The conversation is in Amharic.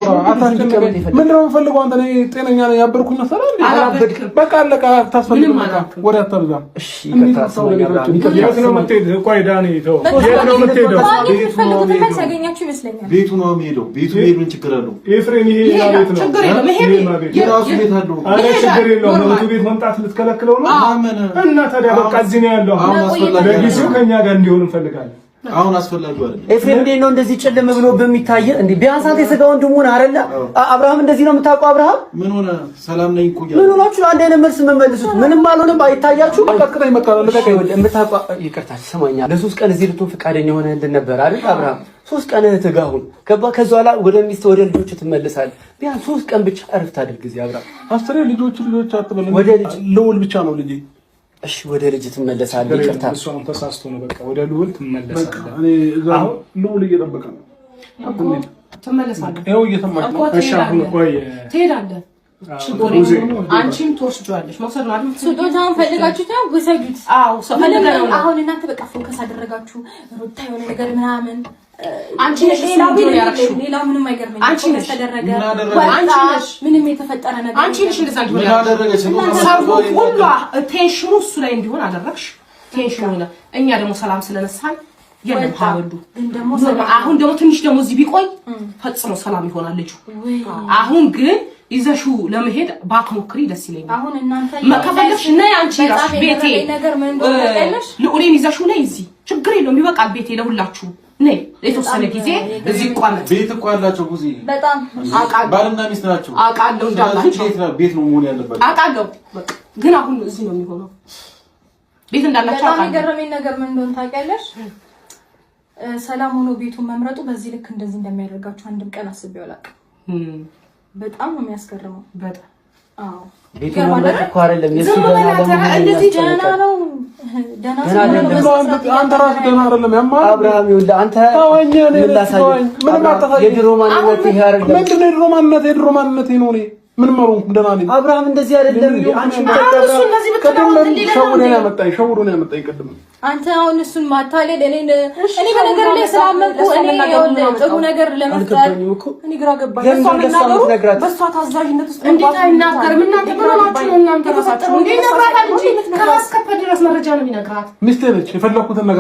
ምንድነው የምፈልገው? አንተ ነኝ ጤነኛ ነኝ ያበርኩኝ መሰለህ እንዴ? በቃ አለቃ ታስፈልግ ወደ አታብዛ። እሺ የት ነው የምትሄድ? ቆይ ዳኒ ተው፣ የት ነው የምትሄደው? ቤቱ ነው የምሄደው። ቤቱ ሄዱን ችግር አለው ኤፍሬም። ይሄ ቤት ነው ችግር የለም። ይሄ የራሱ ቤት አለው። አረ ችግር የለውም። ወደ ቤት መምጣት ልትከለክለው ነው እና ታዲያ በቃ እዚህ ነው ያለው። ለጊዜው ከኛ ጋር እንዲሆን እንፈልጋለን። አሁን አስፈልጋለሁ አይደል? ኤፍሬም እንዴት ነው እንደዚህ ጨለም ብሎ በሚታየ እንዴ? ቢያንስ አንተ የሥጋ ወንድሙ ነህ አይደለ? አብርሃም እንደዚህ ነው የምታውቀው? አብርሃም ምን ሆነ? ሰላም ነኝ እኮ ያለው ምን ሆናችሁ? አንድ አይነት መልስ የምትመልሱት ምንም አልሆነም። አይታያችሁ? ቀጥቅጠኝ መጣለው ለቀቀኝ። የምታውቀው ይቅርታ ስማኛ፣ ለሶስት ቀን እዚህ ልትሆን ፈቃደኛ ሆነህልን ነበር አይደል አብርሃም? 3 ቀን ትጋሁን ገባ። ከዛ በኋላ ወደ ሚስት ወደ ልጆች ትመለሳለህ። ቢያንስ 3 ቀን ብቻ እረፍት አድርግ እዚህ አብርሃም። አስተሬ ልጆች አትበል። ወደ ልጅ ልውል ብቻ ነው ልጅ። እሺ ወደ ልጅ ትመለሳለህ። ይቅርታ እሷም ተሳስቶ ነው። በቃ ወደ ልውል ትመለሳለህ። እኔ እዛው ልውል እየጠበቀ ነው። ትመለሳለህ። ይኸው እየተማርኩ ነው። እሺ አሁን ቆይ ትሄዳለህ። አንቺም ትወስጂዋለሽ። መውሰድ ነው አይደል? ስጦታውን ፈልጋችሁት ነው ወሰዱት። አዎ ፈልገናል። አሁን እናንተ በቃ ፎከስ አደረጋችሁ ሩታ የሆነ ነገር ምናምን አንቺ ነሽ ሌላው ምንም አይገርመኝም። አንቺ ነሽ ተደረገ አንቺ ነሽ ምንም የተፈጠረ ነገር አንቺ ነሽ እንደዛ ያደረገች ሁሉ ቴንሽኑ እሱ ላይ እንዲሆን አደረግሽ። ቴንሽኑ ነው። እኛ ደግሞ ሰላም ስለነሳን የለም ታወዱ እንደሞ አሁን ደግሞ ትንሽ ደግሞ እዚህ ቢቆይ ፈጽሞ ሰላም ይሆናል ልጁ። አሁን ግን ይዘሹ ለመሄድ ባትሞክሪ ደስ ይለኛል። አሁን እናንተ መከፈለሽ ነይ አንቺ ራስሽ ቤቴ ነገር ምን እንደሆነልሽ ልኡሪን ይዘሹ ነይ እዚህ ችግር የለውም ይበቃል። ቤቴ ለሁላችሁ ነይ ለተወሰነ ጊዜ እዚህ ቋመት ቤት እኮ ያላችሁ ጉዚ በጣም አቃል ባልና ሚስት ናችሁ። አቃለው እንዳላችሁ ቤት ነው መሆን ያለበት አቃለው። ግን አሁን እዚህ ነው የሚሆነው ቤት እንዳላችሁ አቃለው። በጣም የገረመኝ ነገር ምን እንደሆነ ታውቂያለሽ? ሰላም ሆኖ ቤቱን መምረጡ በዚህ ልክ እንደዚህ እንደሚያደርጋችሁ አንድም ቀን አስቤው አላውቅም። በጣም ነው የሚያስገርመው። በጣም አዎ ቤቱን መምረጥ እኮ አይደለም የሱ ደህና እንደዚህ ደህና ነው ደህና ነው። አንተ ራስህ ደህና አይደለም ያማ አብርሃም ይኸውልህ አንተ ምን ላሳየህ? ምንም አታሳየኝ። የድሮ ማንነት ይሄ አይደለም። ምንድን ነው የድሮ ማንነት? የድሮ ማንነት ይሄ ነው። ምን ማሩን ደህና ነኝ አብርሃም እንደዚህ አይደለም። አንቺ ተቀበረ ሸውዶ ነው ያመጣኝ ቅድም አንተ አሁን እሱን ማታለል እኔ በነገር ላይ ስላመንኩ እኔ ጥሩ ነገር ለመፍጠር እኔ ግራ ገባኝ። በሷ ታዛዥነት ውስጥ እንዴት አይናገርም? እናንተ ብራችሁ እናንተ ራሳችሁ እንዴ ነግራታ እንጂ ከራስ ከፈ ድረስ መረጃ ነው የሚነግራት። ሚስቴ ነች የፈለኩትን ነገር